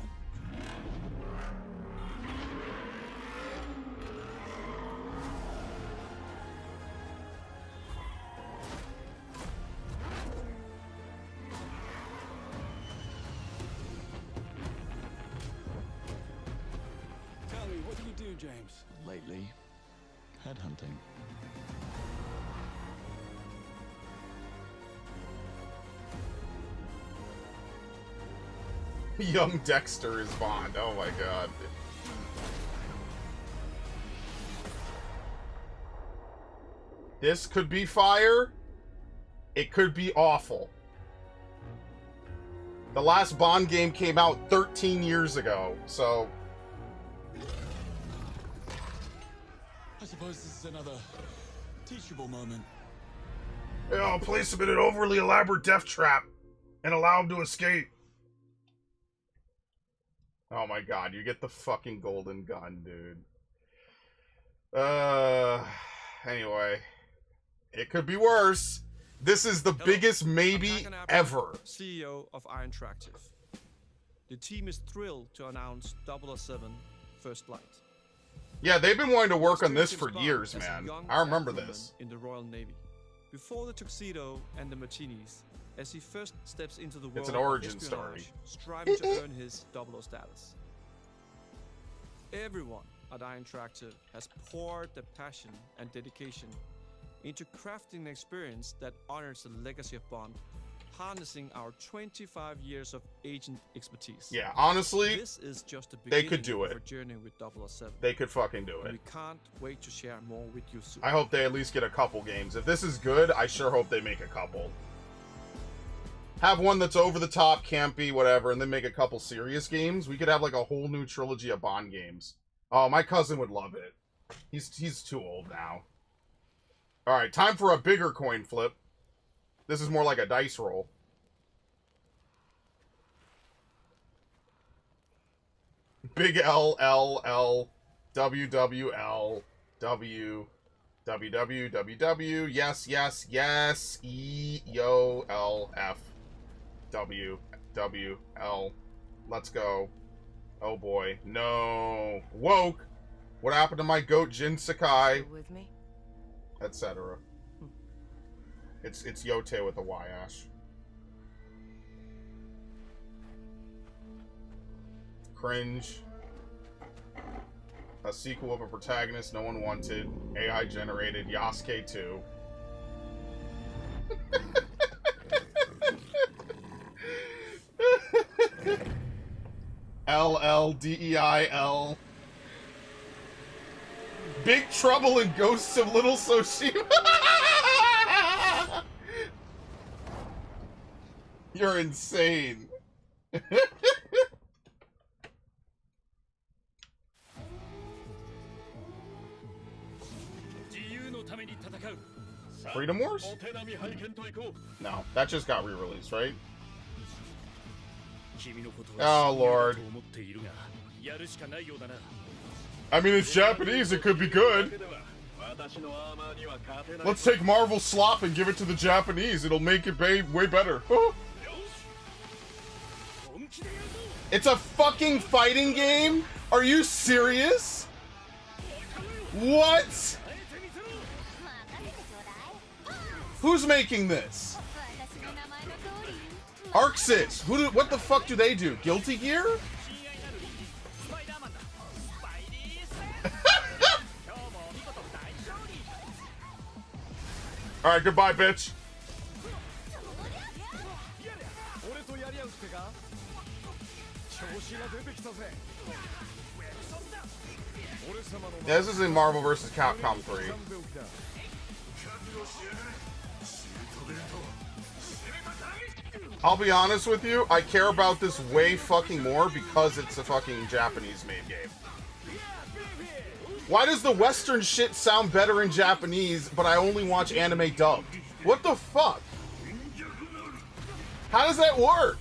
Tell me, what do you do, James? Lately, headhunting. Young Dexter is Bond. Oh my god. This could be fire. It could be awful. The last Bond game came out 13 years ago, so... I suppose this is another teachable moment. Yeah, I'll place him in an overly elaborate death trap and allow him to escape. Oh my god, you get the fucking golden gun, dude. Anyway. It could be worse. This is the biggest maybe ever. CEO of Iron Interactive. The team is thrilled to announce 007 First Light. Yeah, they've been wanting to work on this for years, man. I remember this. In the Royal Navy. Before the tuxedo and the martinis, as he first steps into the world It's an origin of story. striving to earn his 00 status. Everyone at Iron Interactive has poured their passion and dedication into crafting an experience that honors the legacy of Bond, harnessing our 25 years of agent expertise. Yeah, honestly, this is just the they could do beginning it. of our journey with 007. They could fucking do it. We can't wait to share more with you soon. I hope they at least get a couple games. If this is good, I sure hope they make a couple. Have one that's over the top, campy, whatever, and then make a couple serious games. We could have like a whole new trilogy of Bond games. Oh, my cousin would love it. He's too old now. Alright, time for a bigger coin flip. This is more like a dice roll. Big L, L, L, W, W, L, W, W, W, W, W, yes, yes, yes, E, Yo, L, F, W, W, L. Let's go. Oh boy. No. Woke. What happened to my goat Jin Sakai? With me? Etc. It's Yote with a Y, Ash. Cringe. A sequel of a protagonist no one wanted. AI generated. Yasuke 2. LLDEIL. Big Trouble in Ghosts of Little Tsushima. You're insane. Freedom Wars? No, that just got re-released, right? Oh, Lord. I mean, it's Japanese, it could be good. Let's take Marvel slop and give it to the Japanese. It'll make it way better. It's a fucking fighting game? Are you serious? What? Who's making this? Arxis! What the fuck do they do? Guilty Gear? Alright, goodbye, bitch. Yeah, this is in Marvel vs. Capcom 3. I'll be honest with you, I care about this way fucking more because it's a fucking Japanese-made game. Why does the Western shit sound better in Japanese, but I only watch anime dubbed? What the fuck? How does that work?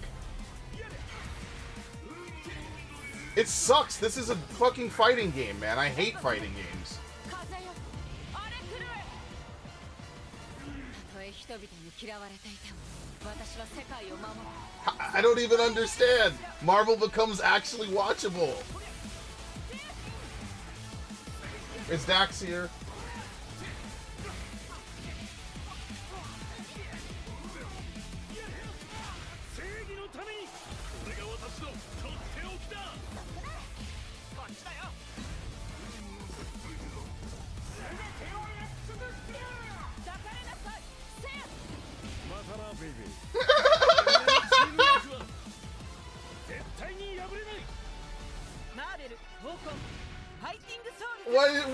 It sucks. This is a fucking fighting game, man. I hate fighting games. I don't even understand. Marvel becomes actually watchable. Is Dax here?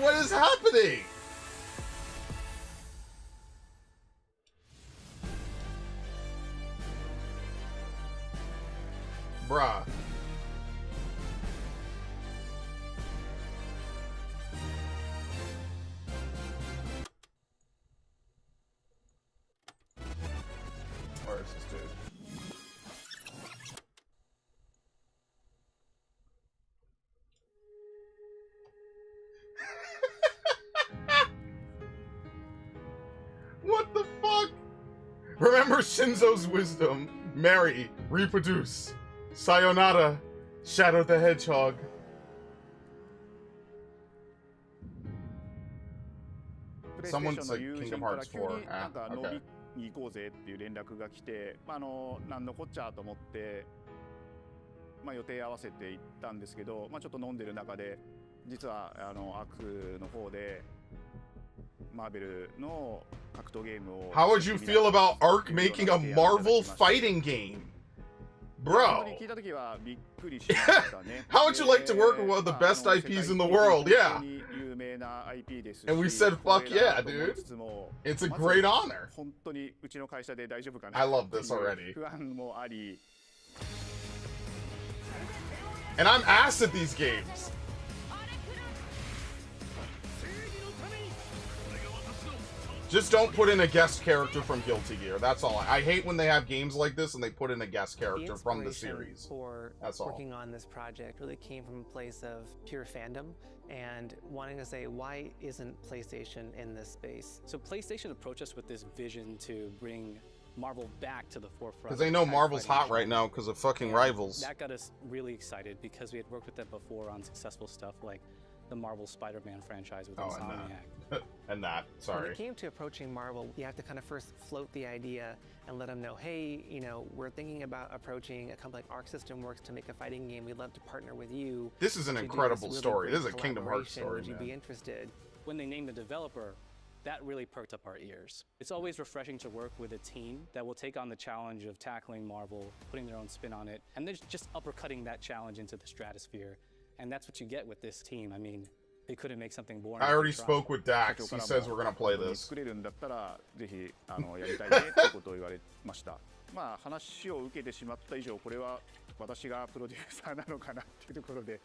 What is happening? Bruh. Where is this dude? What the fuck? Remember Shinzo's wisdom. Marry, reproduce. Sayonara, Shadow the Hedgehog. Someone said Kingdom Hearts 4. Ah, okay. に行こうぜっていう連絡が来て、なんのこっちゃと思って、予定合わせて行ったんですけど、ちょっと飲んでる中で、実はアークの方でマーベルの格闘ゲームを。How would you feel about Ark making a Marvel fighting game? Bro. How would you like to work with one of the best IPs in the world? Yeah. And we said, fuck yeah, dude. It's a great honor. I love this already. And I'm ass at these games. Just don't put in a guest character from Guilty Gear. That's all. I hate when they have games like this and they put in a guest character from the series. That's all. Working on this project really came from a place of pure fandom and wanting to say, why isn't PlayStation in this space? So PlayStation approached us with this vision to bring Marvel back to the forefront. Because they know Marvel's hot right now because of fucking Rivals. That got us really excited because we had worked with them before on successful stuff like the Marvel Spider-Man franchise with Insomniac. And that, sorry. When it came to approaching Marvel, you have to kind of first float the idea and let them know, hey, we're thinking about approaching a company like Arc System Works to make a fighting game. We'd love to partner with you. This is an incredible story. This is a Kingdom Hearts story, Would you be interested? When they named the developer, that really perked up our ears. It's always refreshing to work with a team that will take on the challenge of tackling Marvel, putting their own spin on it, and then just uppercutting that challenge into the stratosphere. And that's what you get with this team. I mean, they couldn't make something boring. I already spoke with Dax. He says we're gonna play this. 話を受けてしまった以上、これは私がプロデューサーなのかなっていうところで。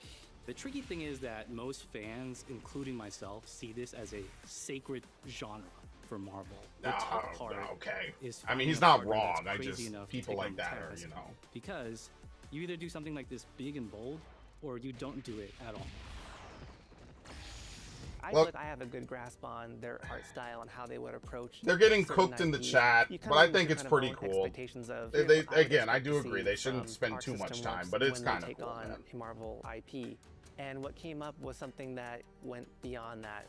The tricky thing is that most fans, including myself, see this as a sacred genre for Marvel. The tough part is I mean, he's not wrong. I just people like that are, because you either do something like this big and bold, or you don't do it at all. I feel like I have a good grasp on their art style and how they would approach. They're getting cooked in the chat, but I think it's pretty cool. They again, I do agree they shouldn't spend too much time, but it's kind of cool. On Marvel IP, and what came up was something that went beyond that.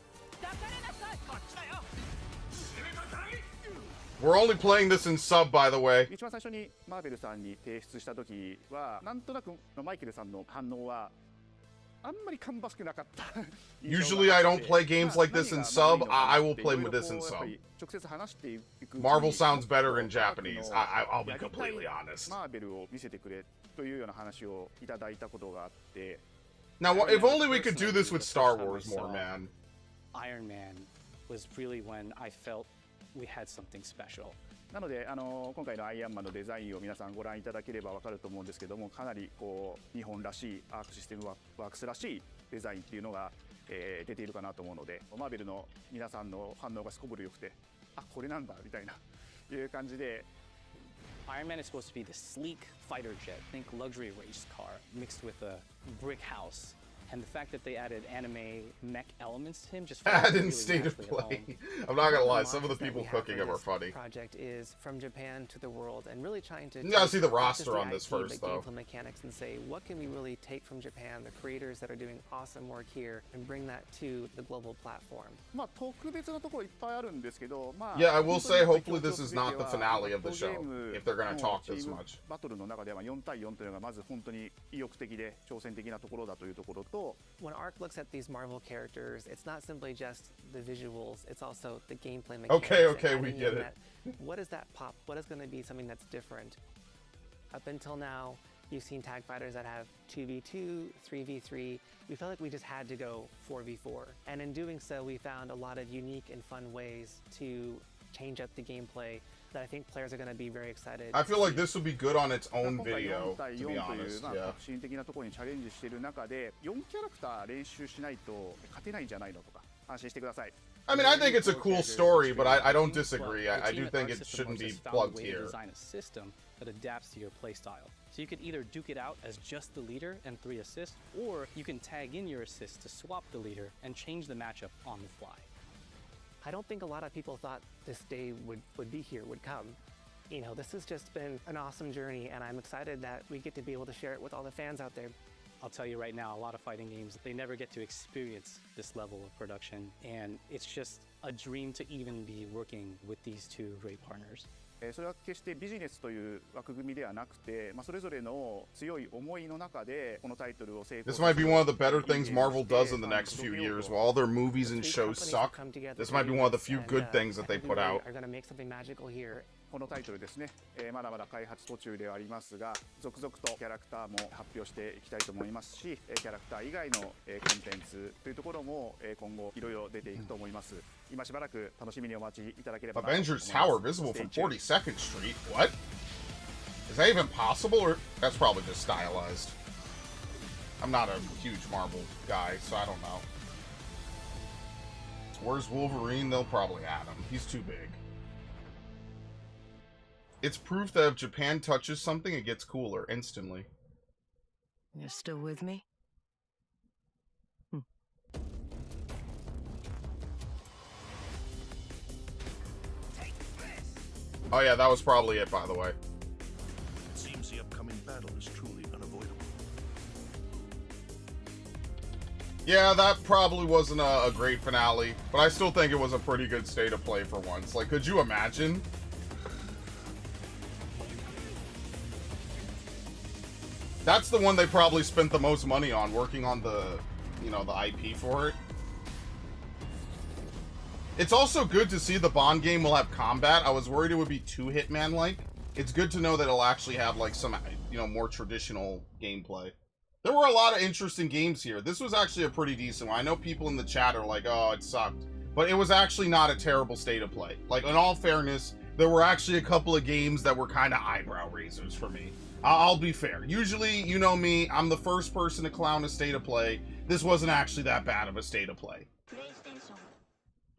We're only playing this in sub, by the way. 一番最初にマーベルさんに提出した時はなんとなくマイケルさんの反応はあんまり芳しくなかった。Usually I don't play games like this in sub. I will play with this in sub. Marvel sounds better in Japanese. I'll be completely honest. マーベルを見せてくれというような話をいただいたことがあって。Now, if only we could do this with Star Wars more, man. Iron Man was really when I felt we had something special. なので今回のアイアンマンのデザインを皆さんご覧いただければわかると思うんですけども、かなりこう日本らしいアークシステムワークスらしいデザインっていうのが、出ているかなと思うので、マーベルの皆さんの反応がすこぶる良くて、あ、これなんだみたいないう感じで。Iron Man is supposed to be the sleek fighter jet, think luxury race car mixed with a brick house. And the fact that they added anime mech elements to him just add in state of play. I'm not gonna lie, some of the people cooking him are funny. Project is from Japan to the world, and really trying to. You gotta see the roster on this first, though. Gameplay mechanics and say what can we really take from Japan, the creators that are doing awesome work here, and bring that to the global platform. まあ特別なところいっぱいあるんですけど、まあ。Yeah, I will say hopefully this is not the finale of the show if they're gonna talk this much. バトルの中では4対4というのがまず本当に意欲的で挑戦的なところだというところと。When ARC looks at these Marvel characters, it's not simply just the visuals, it's also the gameplay mechanics. Okay, we get it. What is that pop? What is going to be something that's different? Up until now, you've seen tag fighters that have 2v2, 3v3. We felt like we just had to go 4v4. And in doing so, we found a lot of unique and fun ways to change up the gameplay that I think players are going to be very excited. I feel like this would be good on its own video, to be honest. Yeah. 革新的なところにチャレンジしている中で、4キャラクター練習しないと勝てないんじゃないのとか安心してください。I mean, I think it's a cool story, but I don't disagree. I do think it shouldn't be plugged here. Design a system that adapts to your playstyle. So you could either duke it out as just the leader and 3 assists, or you can tag in your assists to swap the leader and change the matchup on the fly. I don't think a lot of people thought this day would be here, would come. You know, this has just been an awesome journey, and I'm excited that we get to be able to share it with all the fans out there. I'll tell you right now, a lot of fighting games, they never get to experience this level of production, and it's just a dream to even be working with these two great partners. それは決してビジネスという枠組みではなくて、それぞれの強い思いの中でこのタイトルを成功 This might be one of the better things Marvel does in the next few years. While all their movies and shows suck, this might be one of the few good things that they put out. Are going to make something magical here. このタイトルですね、まだまだ開発途中ではありますが、続々とキャラクターも発表していきたいと思いますし、キャラクター以外のコンテンツというところも今後いろいろ出ていくと思います。今しばらく楽しみにお待ちいただければなと思います。 Avengers Tower visible from 42nd Street. What? Is that even possible, or that's probably just stylized? I'm not a huge Marvel guy, so I don't know. Where's Wolverine? They'll probably add him. He's too big. It's proof that if Japan touches something, it gets cooler instantly. You're still with me? Oh yeah, that was probably it, by the way. It seems the upcoming battle is truly unavoidable. Yeah, that probably wasn't a great finale, but I still think it was a pretty good state of play for once. Like, could you imagine? That's the one they probably spent the most money on, working on the, you know, the IP for it. It's also good to see the Bond game will have combat. I was worried it would be too Hitman-like. It's good to know that it'll actually have, like, some, you know, more traditional gameplay. There were a lot of interesting games here. This was actually a pretty decent one. I know people in the chat are like, oh, it sucked. But it was actually not a terrible state of play. Like, in all fairness, there were actually a couple of games that were kind of eyebrow raisers for me. I'll be fair. Usually, you know me, I'm the first person to clown a state of play. This wasn't actually that bad of a state of play.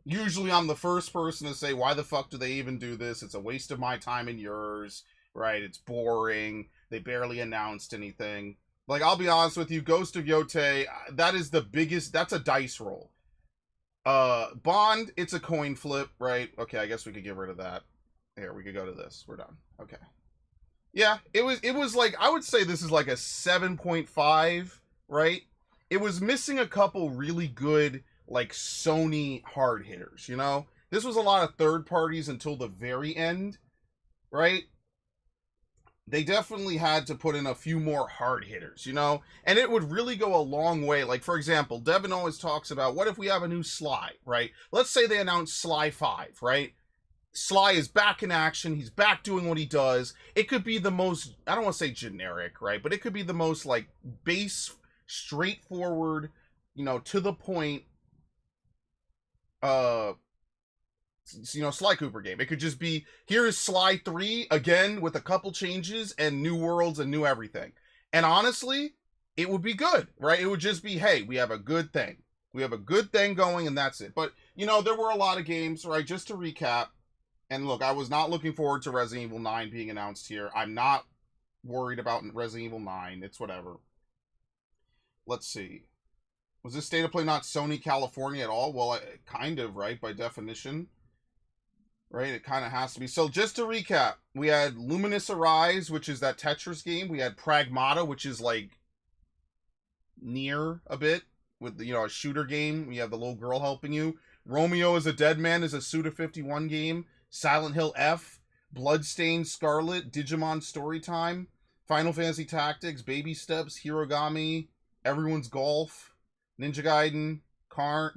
Usually, I'm the first person to say, why the fuck do they even do this? It's a waste of my time and yours, right? It's boring. They barely announced anything. Like, I'll be honest with you, Ghost of Yotei, that is the biggest, that's a dice roll. Bond, it's a coin flip, right? Okay, I guess we could get rid of that. Here, we could go to this. We're done. Okay. Yeah, it was like, I would say this is like a 7.5, right? It was missing a couple really good, like, Sony hard hitters, you know? This was a lot of third parties until the very end, right? They definitely had to put in a few more hard hitters, you know? And it would really go a long way. Like, for example, Devin always talks about, what if we have a new Sly, right? Let's say they announce Sly 5, right? Sly is back in action. He's back doing what he does. It could be the most, I don't want to say generic, right? But it could be the most, like, base, straightforward, you know, to the point, you know, Sly Cooper game. It could just be, here is Sly 3 again with a couple changes and new worlds and new everything. And honestly, it would be good, right? It would just be, hey, we have a good thing. We have a good thing going and that's it. But, you know, there were a lot of games, right? Just to recap, and look, I was not looking forward to Resident Evil 9 being announced here. I'm not worried about Resident Evil 9. It's whatever. Let's see. Was this State of Play not Sony California at all? Well, kind of, right? By definition. Right? It kind of has to be. So just to recap, we had Luminous Arise, which is that Tetris game. We had Pragmata, which is like near a bit with, you know, a shooter game. You have the little girl helping you. Romeo is a Dead Man is a Suda51 game. Silent Hill F, Bloodstained Scarlet, Digimon Storytime, Final Fantasy Tactics, Baby Steps, Hirogami, Everyone's Golf, Ninja Gaiden,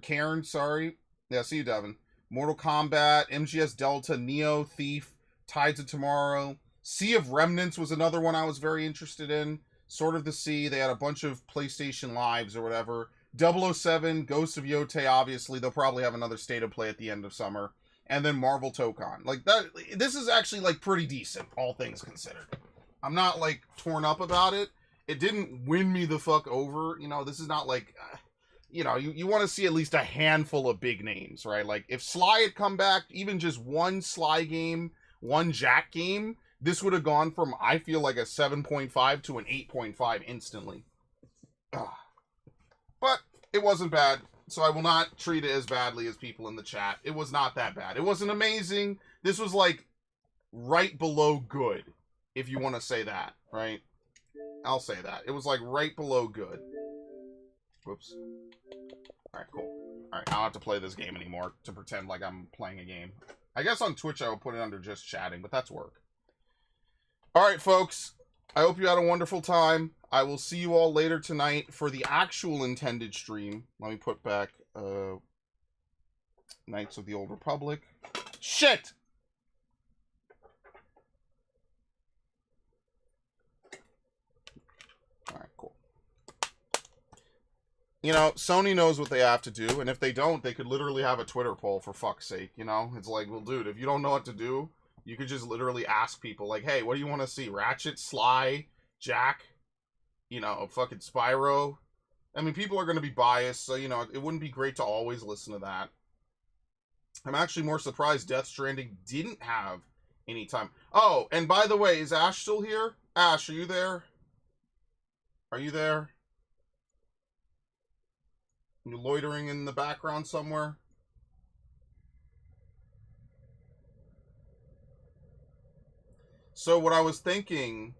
Cairn, sorry. Yeah, see you, Devin. Mortal Kombat, MGS Delta, Neo, Thief, Tides of Tomorrow. Sea of Remnants was another one I was very interested in. Sword of the Sea, they had a bunch of PlayStation Lives or whatever. 007, Ghost of Yotei, obviously. They'll probably have another State of Play at the end of summer. And then Marvel Tokon. Like, that. This is actually, like, pretty decent, all things considered. I'm not, like, torn up about it. It didn't win me the fuck over. You know, this is not, like... you know, you want to see at least a handful of big names, right? Like, if Sly had come back, even just one Sly game, one Jack game, this would have gone from, I feel like, a 7.5 to an 8.5 instantly. Ugh. But it wasn't bad, so I will not treat it as badly as people in the chat. It was not that bad. It wasn't amazing. This was, like, right below good, if you want to say that, right? I'll say that. It was, like, right below good. Whoops. Alright, cool. Alright, I don't have to play this game anymore to pretend like I'm playing a game. I guess on Twitch I will put it under just chatting, but that's work. Alright, folks. I hope you had a wonderful time. I will see you all later tonight for the actual intended stream. Let me put back Knights of the Old Republic. Shit! Alright, cool. You know, Sony knows what they have to do, and if they don't, they could literally have a Twitter poll, for fuck's sake, you know? It's like, well, dude, if you don't know what to do, you could just literally ask people, like, hey, what do you want to see? Ratchet, Sly, Jack, you know, fucking Spyro? I mean, people are going to be biased, so, you know, it wouldn't be great to always listen to that. I'm actually more surprised Death Stranding didn't have any time. Oh, and by the way, is Ash still here? Ash, are you there? Are you there? You're loitering in the background somewhere? So what I was thinking,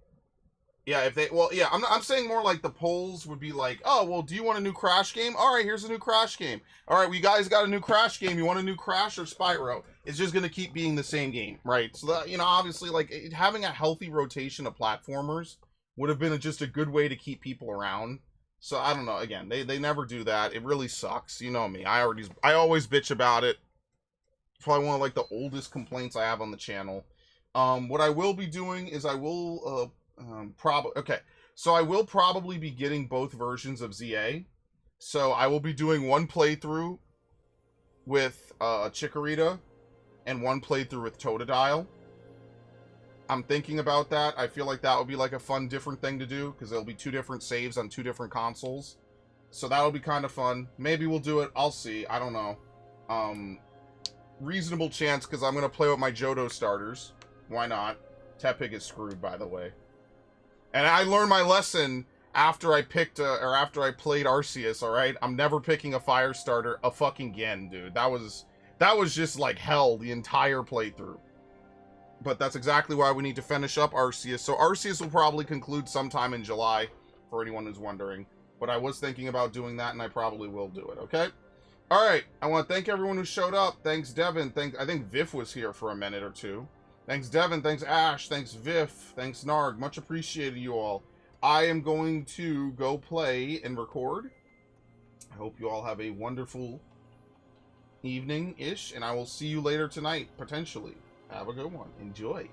yeah, if they, well, yeah, I'm saying more like the polls would be like, oh, well, do you want a new Crash game? All right, here's a new Crash game. All right, we guys got a new Crash game. You want a new Crash or Spyro? It's just going to keep being the same game, right? So that, you know, obviously, like, having a healthy rotation of platformers would have been just a good way to keep people around. So I don't know. Again, they never do that. It really sucks. You know me. I always bitch about it. Probably one of like the oldest complaints I have on the channel. What I will be doing is I will so I will probably be getting both versions of ZA. So I will be doing one playthrough with Chikorita and one playthrough with Totodile. I'm thinking about that. I feel like that would be like a fun, different thing to do because there'll be two different saves on two different consoles. So that'll be kind of fun. Maybe we'll do it. I'll see. I don't know. Reasonable chance because I'm going to play with my Johto starters. Why not? Tepig is screwed, by the way. And I learned my lesson after I picked, after I played Arceus, alright? I'm never picking a fire starter a fucking again, dude. That was just like hell the entire playthrough. But that's exactly why we need to finish up Arceus. So Arceus will probably conclude sometime in July, for anyone who's wondering. But I was thinking about doing that, and I probably will do it, okay? All right, I want to thank everyone who showed up. Thanks, Devin. I think Viv was here for a minute or two. Thanks, Devin. Thanks, Ash. Thanks, Viv. Thanks, Narg. Much appreciated, you all. I am going to go play and record. I hope you all have a wonderful evening-ish, and I will see you later tonight, potentially. Have a good one. Enjoy.